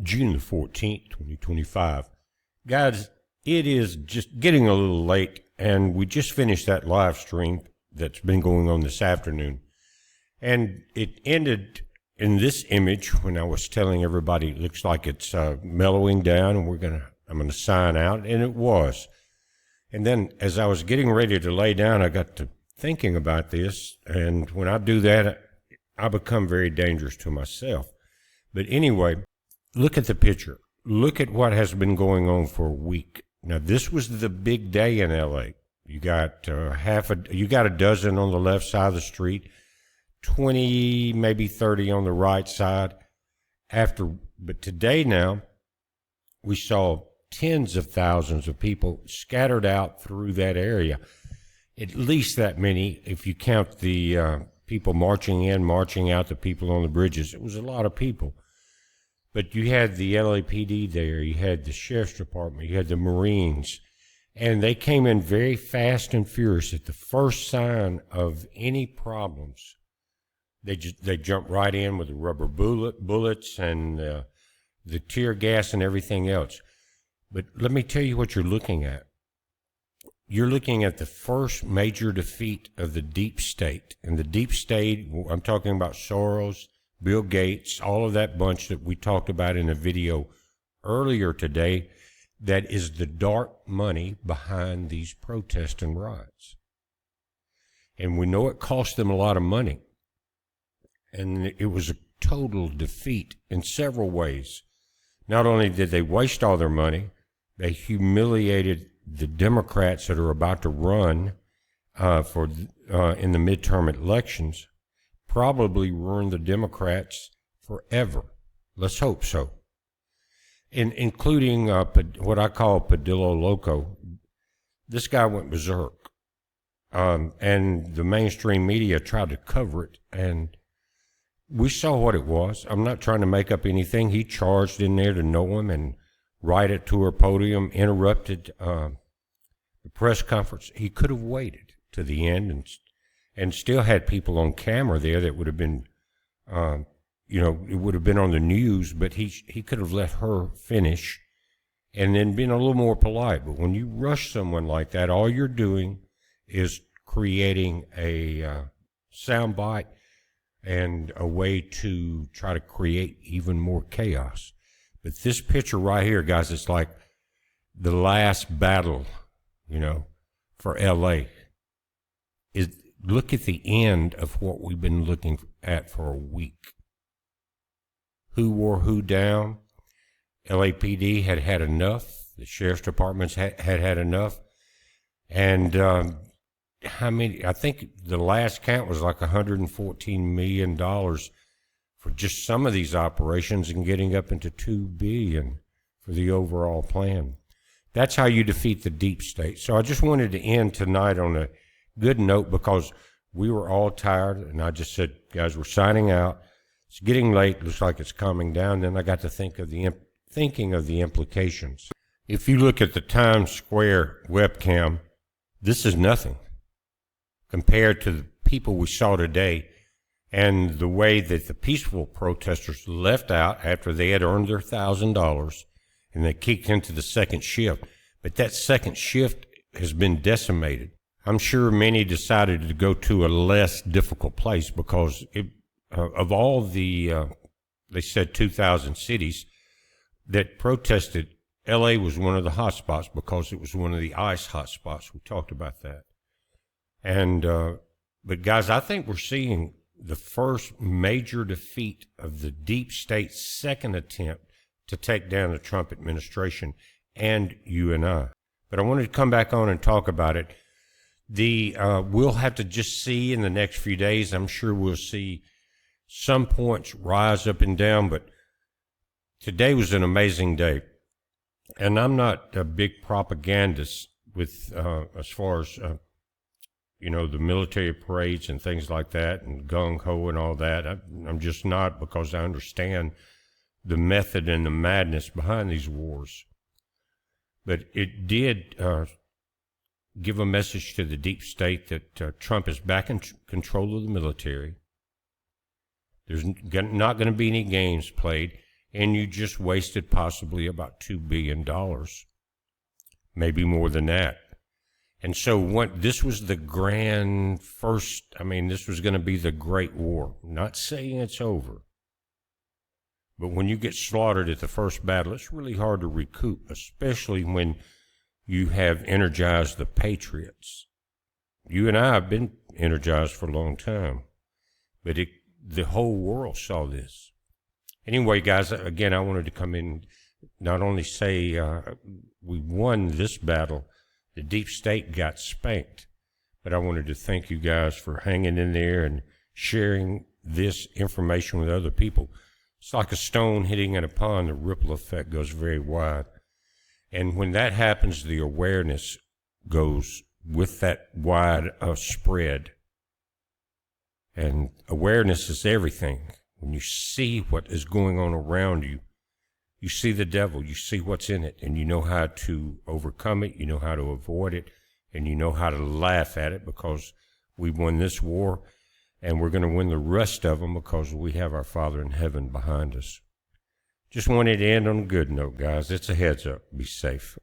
June the 14th, 2025. Guys, it is just getting a little late, and we just finished that live stream that's been going on this afternoon. And it ended in this image when I was telling everybody it looks like it's mellowing down and I'm gonna sign out, and it was. And then as I was getting ready to lay down, I got to thinking about this, and when I do that, I become very dangerous to myself. But anyway, look at the picture. Look at what has been going on for a week. Now, this was the big day in LA. You got a dozen on the left side of the street, 20, maybe 30 on the right side. But today now, we saw tens of thousands of people scattered out through that area. At least that many, if you count the people marching in, marching out, the people on the bridges. It was a lot of people. But you had the LAPD there, you had the Sheriff's Department, you had the Marines, and they came in very fast and furious. At the first sign of any problems, they jumped right in with the rubber bullets and the tear gas and everything else. But let me tell you what you're looking at. You're looking at the first major defeat of the deep state. And the deep state, I'm talking about Soros, Bill Gates, all of that bunch that we talked about in a video earlier today, that is the dark money behind these protests and riots. And we know it cost them a lot of money. And it was a total defeat in several ways. Not only did they waste all their money, they humiliated the Democrats that are about to run in the midterm elections. Probably ruin the Democrats forever. Let's hope so. Including what I call Padillo Loco. This guy went berserk. And the mainstream media tried to cover it, and we saw what it was. I'm not trying to make up anything. He charged in there to know him and right at to her podium, interrupted the press conference. He could have waited to the end and still had people on camera there that would have been, it would have been on the news, but he could have let her finish and then been a little more polite. But when you rush someone like that, all you're doing is creating a soundbite and a way to try to create even more chaos. But this picture right here, guys, it's like the last battle, for LA. Look at the end of what we've been looking at for a week. Who wore who down? LAPD had had enough. The Sheriff's Departments had enough. And I think the last count was like $114 million for just some of these operations, and getting up into $2 billion for the overall plan. That's how you defeat the deep state. So I just wanted to end tonight on a good note, because we were all tired, and I just said, guys, we're signing out. It's getting late. Looks like it's calming down. Then I got to thinking of the implications. If you look at the Times Square webcam, this is nothing compared to the people we saw today, and the way that the peaceful protesters left out after they had earned their $1,000, and they kicked into the second shift. But that second shift has been decimated. I'm sure many decided to go to a less difficult place, because of all the, they said 2,000 cities that protested, LA was one of the hot spots because it was one of the ICE hot spots. We talked about that. And, but guys, I think we're seeing the first major defeat of the deep state's second attempt to take down the Trump administration and you and I. But I wanted to come back on and talk about it. We'll have to just see in the next few days. I'm sure we'll see some points rise up and down, but today was an amazing day. And I'm not a big propagandist with, as far as, the military parades and things like that, and gung-ho and all that. I'm just not, because I understand the method and the madness behind these wars. But it did give a message to the deep state that Trump is back in control of the military. There's not going to be any games played. and you just wasted possibly about $2 billion, maybe more than that. And so this was the grand first, this was going to be the Great War. Not saying it's over. But when you get slaughtered at the first battle, it's really hard to recoup, especially when you have energized the patriots. You and I have been energized for a long time, but the whole world saw this. Anyway, guys, again, I wanted to come in, not only say we won this battle, the deep state got spanked, but I wanted to thank you guys for hanging in there and sharing this information with other people. It's like a stone hitting in a pond. The ripple effect goes very wide. And when that happens, the awareness goes with that wide spread. And awareness is everything. When you see what is going on around you, you see the devil, you see what's in it, and you know how to overcome it, you know how to avoid it, and you know how to laugh at it, because we won this war, and we're going to win the rest of them because we have our Father in heaven behind us. Just wanted to end on a good note, guys. It's a heads up. Be safe.